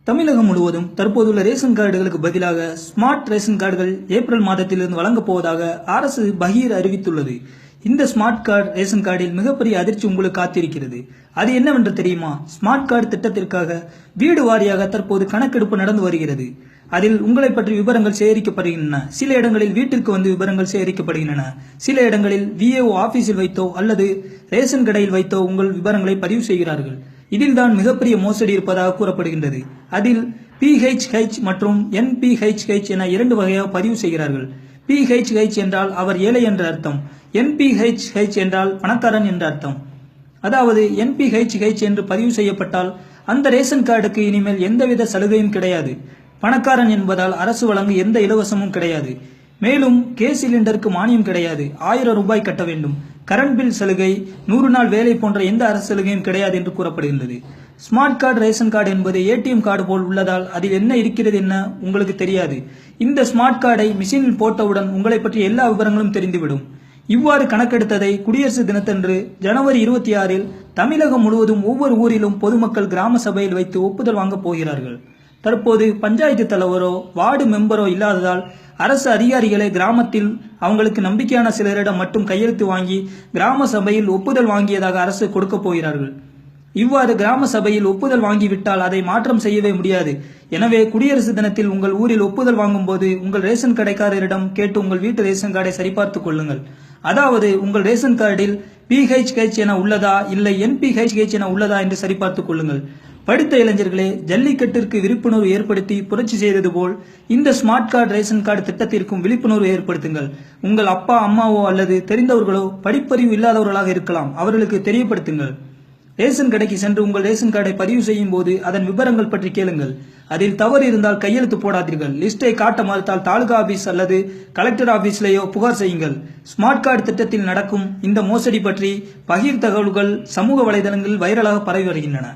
தமிழகம் முழுவதும் தற்போதுள்ள ரேஷன் கார்டுகளுக்கு பதிலாக ஸ்மார்ட் ரேஷன் கார்டுகள் ஏப்ரல் மாதத்திலிருந்து வழங்கப் போவதாக அரசு பகீர் அறிவித்துள்ளது. இந்த ஸ்மார்ட் கார்டு ரேஷன் கார்டில் மிகப்பெரிய அதிர்ச்சி உங்களுக்கு காத்திருக்கிறது. அது என்னவென்று தெரியுமா? ஸ்மார்ட் கார்டு திட்டத்திற்காக வீடு வாரியாக தற்போது கணக்கெடுப்பு நடந்து வருகிறது. அதில் உங்களை பற்றி விவரங்கள் சேகரிக்கப்படுகின்றன. சில இடங்களில் வீட்டிற்கு வந்து விவரங்கள் சேகரிக்கப்படுகின்றன. சில இடங்களில் விஏஓ ஆபீஸில் வைத்தோ அல்லது ரேஷன் கடையில் வைத்தோ உங்கள் விவரங்களை பதிவு செய்கிறார்கள். இதில் தான் மிகப்பெரிய மோசடி இருப்பதாக கூறப்படுகின்றது. அதில் PHH மற்றும் NPHH என இரண்டு வகையாக பதிவு செய்கிறார்கள். PHH என்றால் அவர் ஏழை என்ற அர்த்தம். NPHH என்றால் பணக்காரன் என்ற அர்த்தம். அதாவது NPHH என்று பதிவு செய்யப்பட்டால் அந்த ரேஷன் கார்டுக்கு இனிமேல் எந்தவித சலுகையும் கிடையாது. பணக்காரன் என்பதால் அரசு வழங்கும் எந்த இலவசமும் கிடையாது. மேலும் கேஸ் சிலிண்டருக்கு மானியம் கிடையாது. 1000 ரூபாய் கட்ட வேண்டும். கரண்ட் பில் சலுகை, 100 நாள் வேலை போன்ற எந்த அரசு சலுகையும் கிடையாது என்று கூறப்படுகின்றது. ஸ்மார்ட் கார்டு ரேஷன் கார்டு என்பது ATM கார்டு போல் உள்ளதால் அதில் என்ன இருக்கிறது என்ன உங்களுக்கு தெரியாது. இந்த ஸ்மார்ட் கார்டை மிஷினில் போட்டவுடன் உங்களை பற்றி எல்லா விவரங்களும் தெரிந்துவிடும். இவ்வாறு கணக்கெடுத்ததை குடியரசு தினத்தன்று ஜனவரி 26 தமிழகம் முழுவதும் ஒவ்வொரு ஊரிலும் பொதுமக்கள் கிராம சபையில் வைத்து ஒப்புதல் வாங்கப் போகிறார்கள். தற்போது பஞ்சாயத்து தலைவரோ வார்டு மெம்பரோ இல்லாததால் அரசு அதிகாரிகளை கிராமத்தில் அவங்களுக்கு நம்பிக்கையான சிலரிடம் மட்டும் கையெழுத்து வாங்கி கிராம சபையில் ஒப்புதல் வாங்கியதாக அரசு கொடுக்க போகிறார்கள். இவ்வாறு கிராம சபையில் ஒப்புதல் வாங்கிவிட்டால் அதை மாற்றம் செய்யவே முடியாது. எனவே குடியரசு தினத்தில் உங்கள் ஊரில் ஒப்புதல் வாங்கும் போது உங்கள் ரேஷன் கடைக்காரரிடம் கேட்டு உங்கள் வீட்டு ரேஷன் கார்டை சரிபார்த்துக் கொள்ளுங்கள். அதாவது உங்கள் ரேஷன் கார்டில் PHH என உள்ளதா இல்லை NPHH என உள்ளதா என்று சரிபார்த்துக் கொள்ளுங்கள். படித்த இளைஞர்களே, ஜல்லிக்கட்டிற்கு விழிப்புணர்வு ஏற்படுத்தி புரட்சி செய்தது போல் இந்த ஸ்மார்ட் கார்டு ரேஷன் கார்டு திட்டத்திற்கும் விழிப்புணர்வு ஏற்படுத்துங்கள். உங்கள் அப்பா அம்மாவோ அல்லது தெரிந்தவர்களோ படிப்பறிவு இல்லாதவர்களாக இருக்கலாம், அவர்களுக்கு தெரியப்படுத்துங்கள். ரேஷன் கடைக்கு சென்று உங்கள் ரேஷன் கார்டை பதிவு செய்யும் போது அதன் விவரங்கள் பற்றி கேளுங்கள். அதில் தவறு இருந்தால் கையெழுத்து போடாதீர்கள். லிஸ்டை காட்ட மறுத்தால் தாலுகா ஆபீஸ் அல்லது கலெக்டர் ஆபீஸ்லேயோ புகார் செய்யுங்கள். ஸ்மார்ட் கார்டு திட்டத்தில் நடக்கும் இந்த மோசடி பற்றி பகீர் தகவல்கள் சமூக வலைதளங்களில் வைரலாக பரவி வருகின்றன.